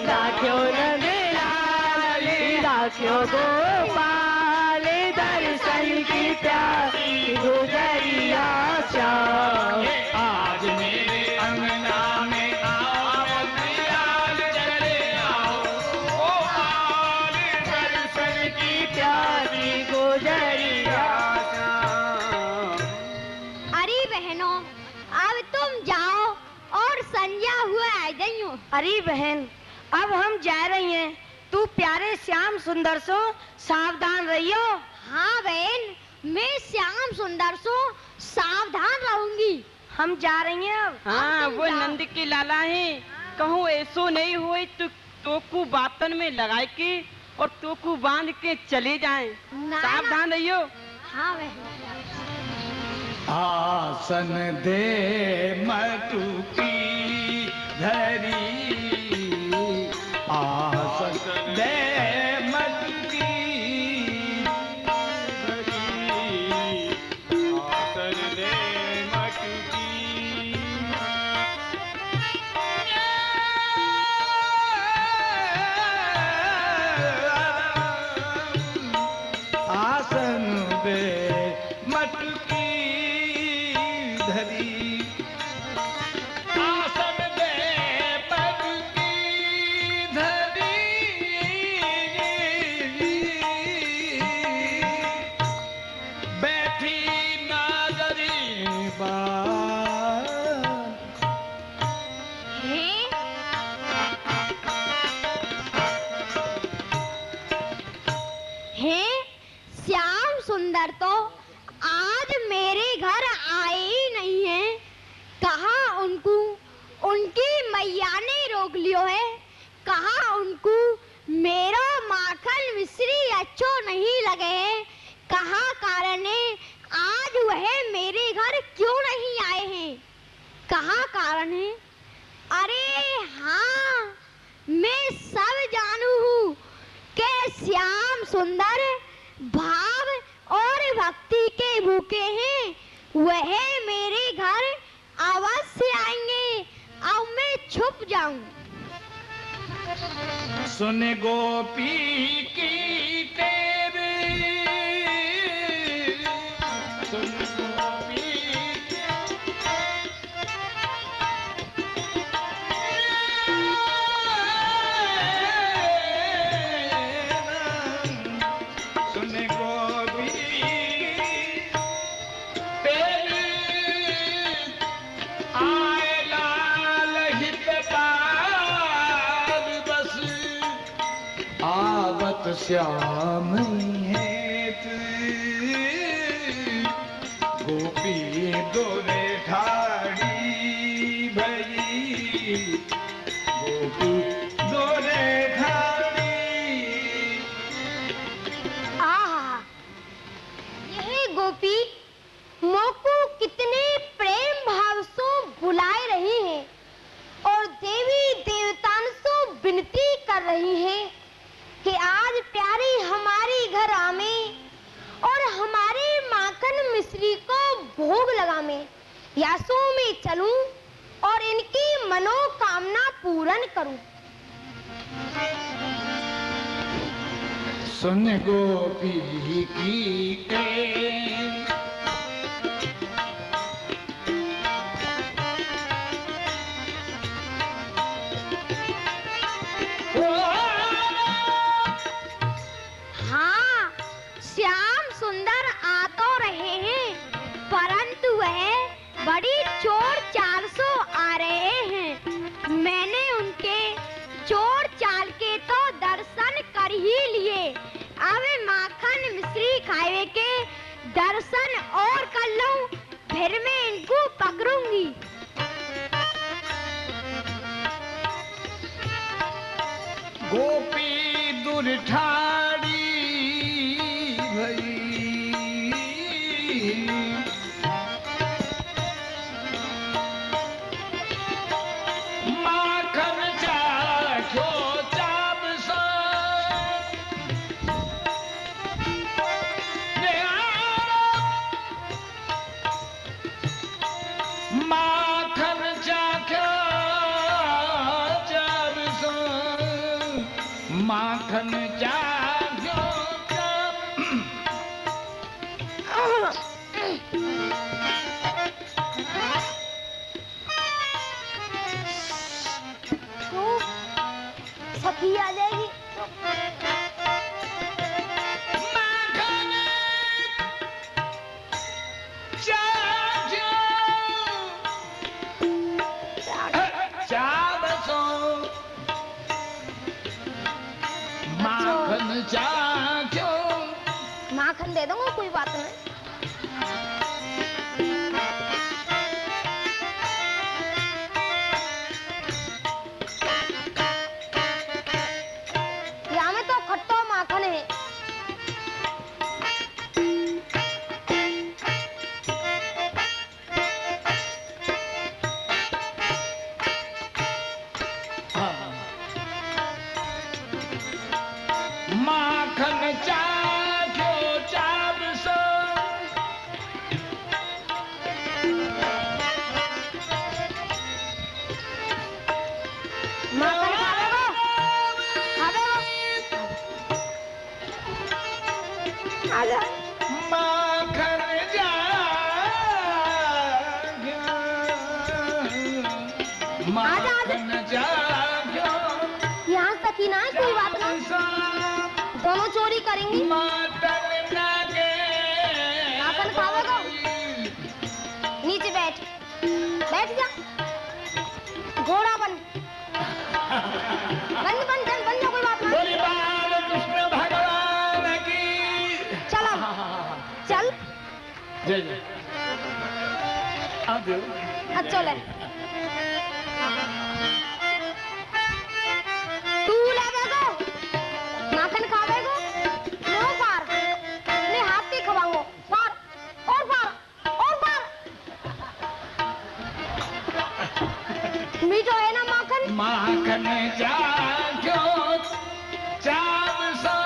राख्यो नंदलाल, राख्यो गोपाल, दर्शन की प्यासी गुजरिया श्याम। आज मेरे अंगना में आओ नंदलाल, चले आओ गोपाल, दर्शन की प्यासी गुजरिया श्याम। अरे बहनों, अब तुम जाओ और संध्या हुआ आ जाइयो। अरे बहन, अब हम जा रही हैं, तू प्यारे श्याम सुंदर सो सावधान रहियो। हाँ बहन, मैं श्याम सुंदर सो सावधान रहूंगी। हम जा रही हैं अब। हाँ, तुम वो जाओ। नंद की लाला है, कहूँ ऐसो नहीं हुए तो तोकू बातन में लगाए के और तोकू बांध के चले जाएं। ना, सावधान रहियो। हाँ बहन। आसन दे मटुकी धरी, आसन दे मटुकी धरी, आसन दे मटकी। आसन दे मटकी धरी, आसन दे मटकी धरी, बैठी नागरी बार, हैं? श्याम सुंदर तो आज मेरे घर आए ही नहीं है। कहा उनको उनकी मैया ने रोक लियो है। कहा उनको मेरा माखन मिश्री अच्छो नहीं लगे है। कहा कारण है आज वह मेरे घर क्यों नहीं आए हैं। कहा कारण है। अरे हाँ, मैं सब जानू हूँ कि श्याम सुंदर भाव और भक्ति के भूखे हैं। वह मेरे घर अवश्य आएंगे। अब मैं छुप जाऊं। सुन गोपी की तेरे, सुन गोपी सुन गोपी तेरे, आए लाल हितकार बस, आवत श्याम हेत, गोपी दोरे ठाड़ी भई, गोपी दोरे ठाड़ी। आहा, यह गोपी मोको कितने प्रेम भाव से बुलाए रही है और देवी देवतान से विनती कर रही है कि आज प्यारी हमारी घर आमे और हमारे माखन मिश्री को भोग लगामे। यासों में चलूं और इनकी मनोकामना पूर्ण करूं। सुन गोपी की हाँ, श्याम सुंदर आ तो रहे हैं, परंतु वह बड़ी चोर चाल माखन दे दूंगा, कोई बात नहीं। यहाँ में तो खट्टा माखन है। माखन चाख्यो चाव सो, माखन खावेगो? खावेगो? आजा। माखन चाख्यो, माखन चाख्यो यहाँ तक ही ना है, कोई बात नहीं, दोनों चोरी करेंगी। मातन नागे, माखन खावेगो? नीचे बैठ, बैठ जा, घोड़ा बन, बन बन बन बन जा, कोई बात नहीं। बोली बाल कृष्ण भगवान की। चलो, चल, जय जय। अब अच्छा ले। तू लगेगो? माखन खावेगो? नो पार, अपने हाथ से खवाऊंगो, पार, और पार, और पार। मीठो है ना माखन? माखन चाख्यो चाव सो,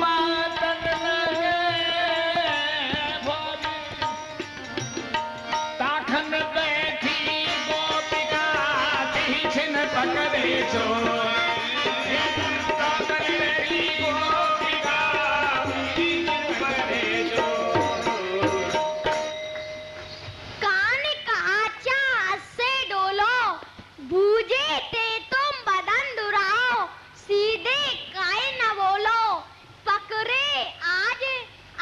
मातन नागे भोली, ताखन बैठी गोपिका तीछन पकड़े चोर, ताखन बैठी गोपिका तीछन पकड़े चोर। कान काचा से डोलो, बूझे ते तुम बदन दुराओ, सीधे काहे न बोलो, पकड़े आज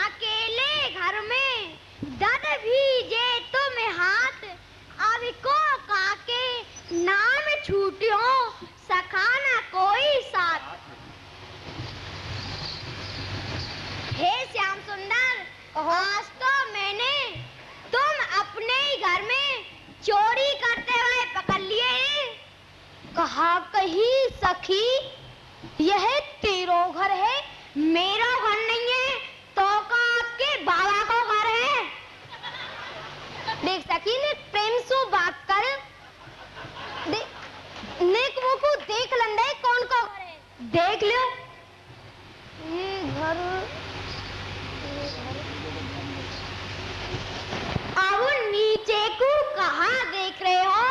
अकेले घर में, दद भीजे तुम हाथ, अब को काके नाम छूटियो, सखाना कोई साथ। हे श्याम सुंदर, आज तो मैंने तुम अपने ही घर में चोरी करते हुए पकड़ लिए हैं। कहा कही सखी, यह तेरो घर है, मेरा घर नहीं है, तो का आपके बाबा का घर है। देख सखी ने प्रेम से बात कर, नेक मुंह को देख लंदे कौन का घर है, देख लो। ये घर अब नीचे को कहाँ देख रहे हो,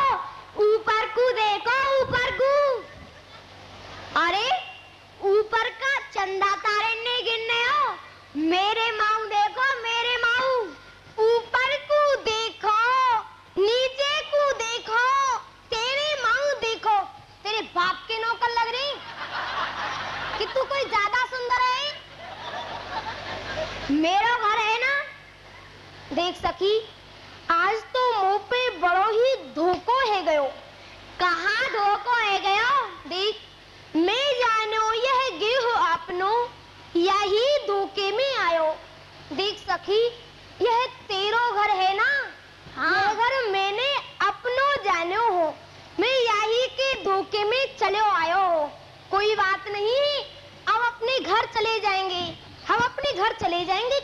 ऊपर को देखो, ऊपर को। अरे ऊपर का चंदा तारे नहीं गिनने हो, मेरे माऊ देखो, मेरे माऊ, ऊपर को देखो, नीचे को देखो, तेरे माऊ देखो, तेरे बाप के नौकर लग रही कि तू कोई ज्यादा सुंदर है। मेरा घर है ना। देख सखी, आज तो मुंह पे बड़ो ही धोखो है गयो। कहाँ धोखो है गयो? देख, मैं जानो यह गेह अपनो, यही धोखे में आयो। देख सखी, यह तेरो घर है ना। हाँ। यह घर मैंने अपनो जानो हो, मैं यही के धोखे में चलो आयो हो। कोई बात नहीं, अब अपने घर चले जाएंगे, हम अपने घर चले जाएंगे।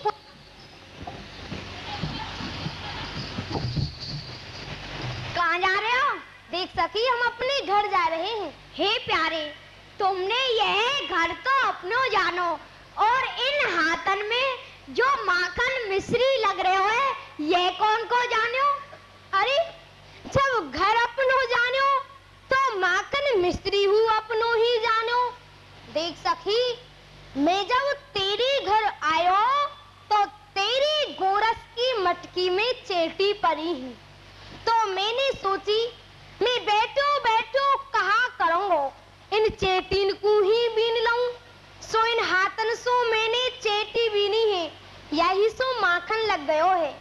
कहाँ जा रहे हो? देख सखी, हम अपने घर जा रहे हैं। हे प्यारे, तुमने यह घर तो अपनो जानो, और इन हाथन में जो माखन मिश्री लग रहे हो, ये कौन को जानो? अरे जब घर अपनो जानो, तो माखन मिश्री हूँ अपनो ही जानो। देख सखी, मैं जब तेरे घर आयो, तो तेरी गोरस की मटकी में चेटी पड़ी है, तो मैंने सोची मैं बैठो बैठो कहा करूंगो, इन चेटीन को ही बीन लूं। सो इन हाथन सो मैंने चेटी बीनी है, यही सो माखन लग गयो है।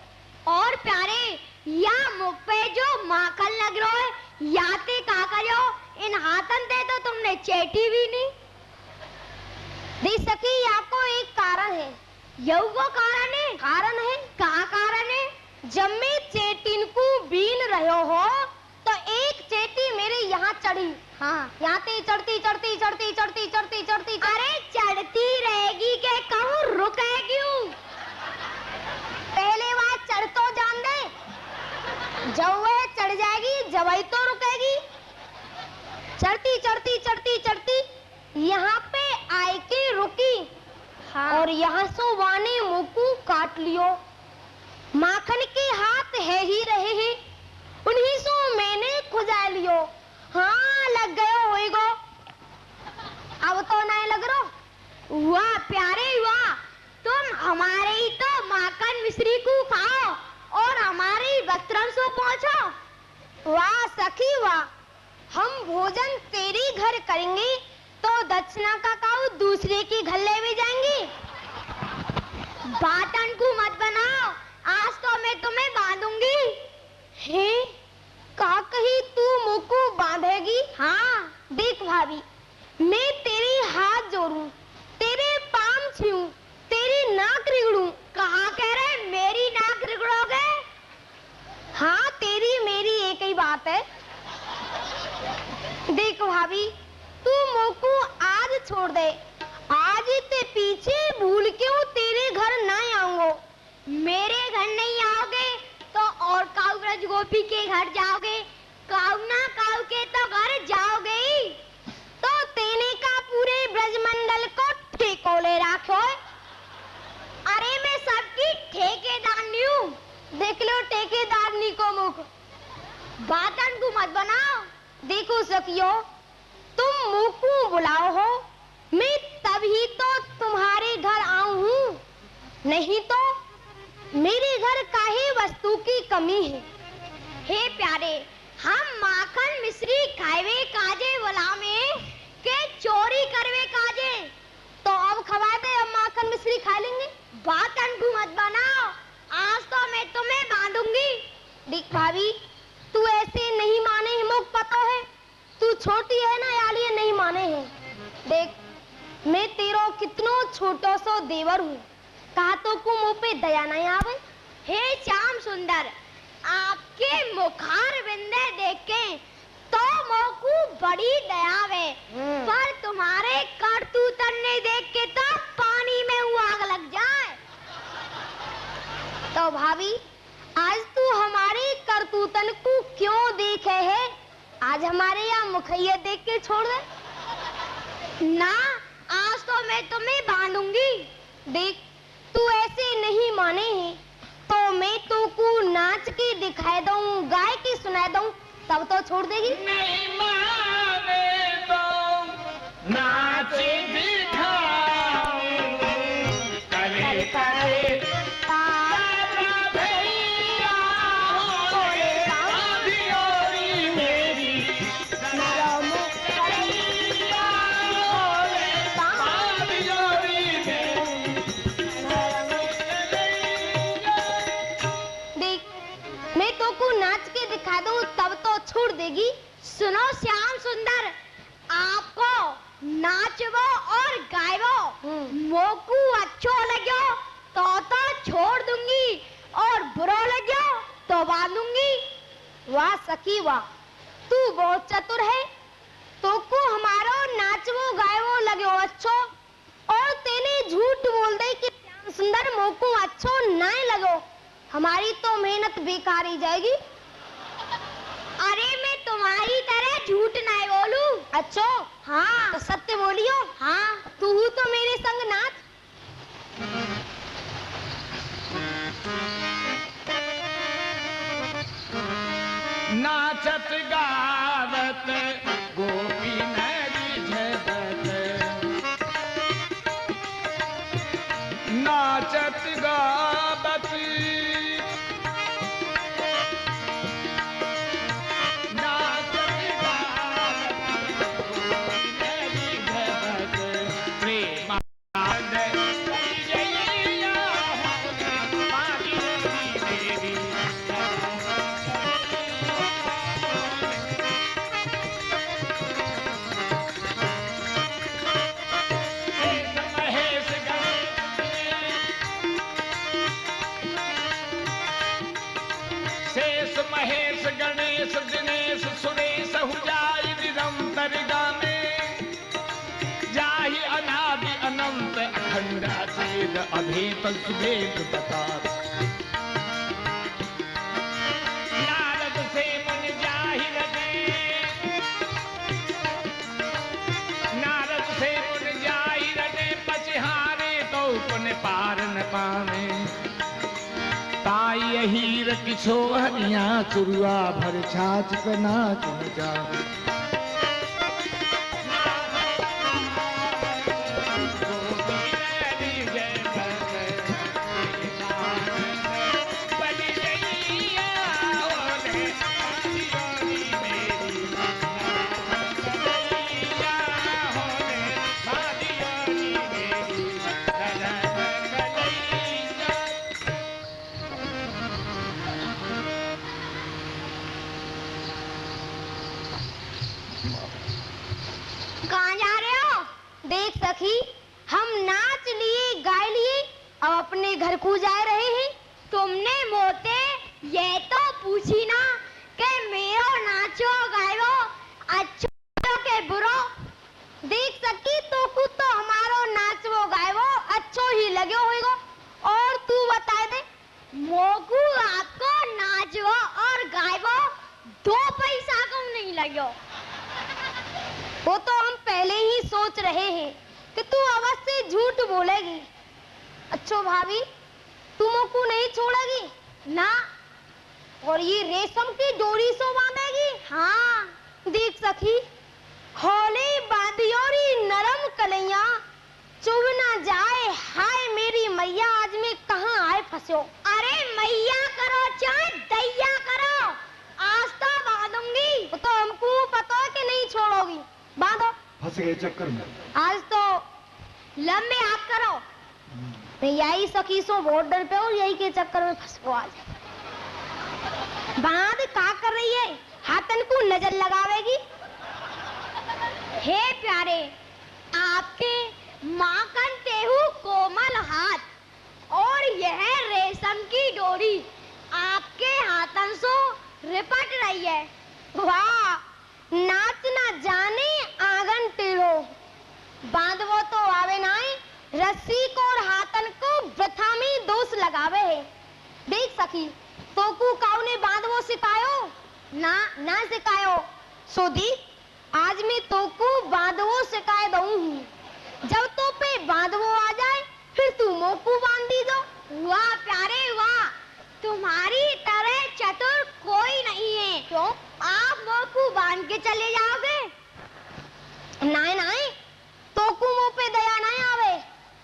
और प्यारे, या मुख पे जो माखन लग रहा है, याते का करो, इन हाथन दे तो तुमने चेटी बीनी। देख सकी, या को एक कारण यऊ को कारण है कहा कारण है? जब मैं चेटिन को बीन रहो हो तो एक चेटी मेरे यहाँ चढ़ी। हाँ, यहाँ ते चढ़ती चढ़ती चढ़ती चढ़ती चढ़ती चढ़ती। अरे चढ़ती रहेगी के कहूँ रुकेगी? पहले वह चढ़ तो जान दे, जब वह चढ़ जाएगी जब ही तो रुकेगी। चढ़ती चढ़ती चढ़ती चढ़ती यहाँ पे आए के रुकी। हाँ। और यहाँ सो वाने मुकू काट लियो। माखन के हाथ है ही रहे हैं, उन्हीं सो मैंने खुजा लियो। हाँ, लग गयो होएगो। अब तो नहीं लग रहा। वाह प्यारे वाह, तुम हमारे ही तो माखन मिश्री को खाओ और हमारे वस्त्रन सो पहुंचो। वाह सखी वाह, हम भोजन तेरी घर करेंगे तो दक्षिणा का काऊ दूसरे की घर ले भी जाएंगे। बाटन को मत बनाओ, आज तो मैं तुम्हें बांधूंगी। हे, कहा कहीं तू मुझको बांधेगी? हाँ, देख भाभी, मैं तेरी हाथ जोड़ूं, तेरे पाम छूऊं, तेरी नाक रिगड़ूं। कहा कह रहे मेरी नाक रिगड़ोगे? हाँ, तेरी मेरी एक ही बात है। देख भाभी, तू मुझको आज छोड़ दे, आज ते पीछे भूल क्यों तेरे घर ना आऊंगो। मेरे घर नहीं आओगे तो और काऊ ब्रज गोपी के घर जाओगे, काऊ ना काऊ के तो घर जाओगे ही। तो तेने का पूरे ब्रजमंडल को ठेकोले रखो। अरे मैं सबकी ठेकेदारनी हूँ, देख लो ठेकेदारनी को मुख। बातन को मत बनाओ। देखो सखियो, तुम मुँह को बुलाओ हो, मैं तभी तो तुम्हारे घर आऊं हूँ, नहीं तो मेरे घर काहे वस्तु की कमी है। हे प्यारे, हम माखन मिश्री खावे काजे बोला में के चोरी करवे काजे, तो अब खवा दे, अब माखन मिश्री खा लेंगे। बात अनकू मत बनाओ, आज तो मैं तुम्हें बांधूंगी। देख भाभी, तू ऐसे नहीं माने है, मुझे पता है, तू छोटी है ना यालिए नहीं माने है। देख, मैं तेरो कितनो छोटो सो देवर हूँ, कहा तो को मुंह पे दया नहीं आवे। हे श्याम सुंदर, आपके मुखार बिंदे देख के तो मोकू बड़ी दया आवे, पर तुम्हारे करतूतन ने देख के तो पानी में वो आग लग जाए। तो भाभी, आज तू हमारे करतूतन को क्यों देखे है? आज हमारे यहाँ मुखैया देख के छोड़ दे ना, आज तो मैं तुम्हें बांधूंगी। देख, तू ऐसे नहीं माने है तो मैं तुमको नाच के दिखाई दूं, गाय के सुना दूं, तब तो छोड़ देगी। नहीं माने तो नाच दिखाऊं, करे करे तारा भैया होए आधियोरी मेरी नरम करैया होए आधियोरी मेरी नरम करैया। देख, मैं तुमको नाच के दिखा दूं तब तो छोड़ देगी। सुनो श्याम सुंदर, आपको नाचवो और गायवो मोकू अच्छो लग्यो तो छोड़ दूंगी, और बुरा लग्यो तो बांधूंगी। वाह सखी वाह, तू बहुत चतुर है। तो को हमारो नाचवो गायवो लग्यो अच्छो, और तेने झूठ बोल दे कि श्याम सुंदर मोकू अच्छो नहीं लगो, हमारी तो मेहनत बेकार ही जाएगी। अरे मैं तुम्हारी तरह झूठ नहीं बोलूं। अच्छा, हाँ तो सत्य बोलियो। हाँ, तू तो मेरे संग नाच। नाचत गावत गोपी नदी झदत, नाचत गावत खंडा छेद अभेद सुभेद बता। नारद से मुनि जाहिर दे, नारद से मुनि जाहिर दे, पछहारे तो पुन पार न पावे। ताई हीर किछो हरिया चुरुआ भर छाछ पे नाच जा। कहाँ जा रहे हो? देख सखी, हम नाच लिए गाय लिए अब अपने घर को जा रहे हैं। तुमने मोते ये तो पूछी ना कि मेरो नाचो गायो अच्छो के बुरो। देख सकी तो कुछ तो हमारो नाचवो गायवो अच्छो ही लगे होएगो। और तू बता दे, मोकू आपको नाचवो और गायवो 2 पैसा कम नहीं लगे। वो तो हम पहले ही सोच रहे हैं कि तू अवश्य झूठ बोलेगी। अच्छो भाभी, तू मोकू नहीं छोड़ेगी ना? और ये रेशम की डोरी सो बांधेगी? हाँ। देख सखी, हौले बांधियोरी नरम कलैया चुभ ना जाए। हाय मेरी मैया, आज मैं कहाँ आए फंसो। अरे मैया करो चाहे दैया करो, आज तो बांधूंगी। वो तो हमको पता है कि नहीं छोड़ोगी। बांधो। फंस गए चक्कर में। आज तो लंबे हाथ करो। मैं यही सखी सो बहुत डर पे हूँ, यही के चक्कर में फंस गो आज। बांध का कर रही है? हाथन को नजर लगावेगी। हे प्यारे, आपके माखन तेहू कोमल हाथ और यह रेशम की डोरी आपके हाथन सो रिपट रही है। वाह, नाच ना जाने आंगन टेढ़ो, बांधवो तो आवे नाई, रस्सी को और हाथन को वृथा में दोष लगावे है। देख सखी, तो को काऊ ने बांधवो सिखायो ना सिखायो। सोदी, आज मैं तो को बांधवो सिखाए दूँ। जब तो पे बांधवो आ जाए फिर तू मोकू बांध दी दो। वाह प्यारे वाह, तुम्हारी तरह चतुर कोई नहीं है। क्यों? आप मोकू बांध के चले जाओगे? नहीं, तोकू मुंह पे दया नहीं आवे,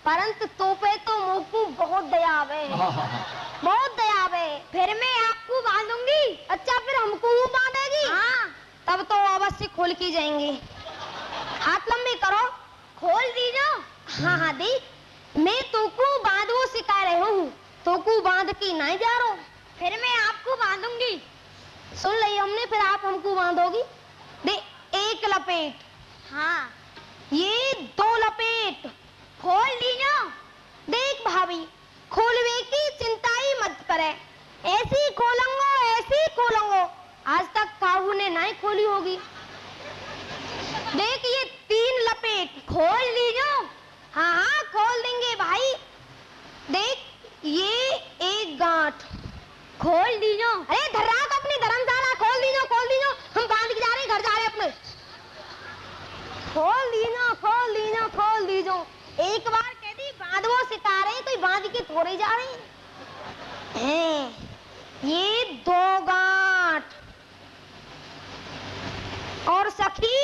परंतु तो पे तो मोकू बहुत दया आवे, बहुत दया आवे। फिर मैं आपको बांधूंगी। अच्छा, फिर हमको वो बांधेगी? हाँ, तब तो अवश्य खोल की जाएंगे। हाथ लंबे करो, खोल दीजो। हाँ दी, मैं तोकू बांधवो सिखा रही हूँ, तोकू बांध की नहीं जा रहा। फिर मैं आपको बांधूंगी। सुन ली हमने, फिर आप हमको बांधोगी। दे, 1 लपेट, हाँ ये 2 लपेट, खोल लीजो। देख भाभी, खोलवे की चिंता ही मत करे, ऐसी खोलूंगो। आज तक काबू ने नहीं खोली होगी। देख ये 3 लपेट, खोल लीजो। हाँ खोल देंगे भाई। देख ये 1 गांठ, खोल दीजो। अरे धर्राक अपनी धर्मशाला खोल दीजो। हम बांध के जा रहे, घर जा रहे अपने। खोल दीजो। एक बार कह दी बांधवो सिखा रहे, तो बांध के थोड़े जा रहे हैं। ये 2 गांठ। और सखी,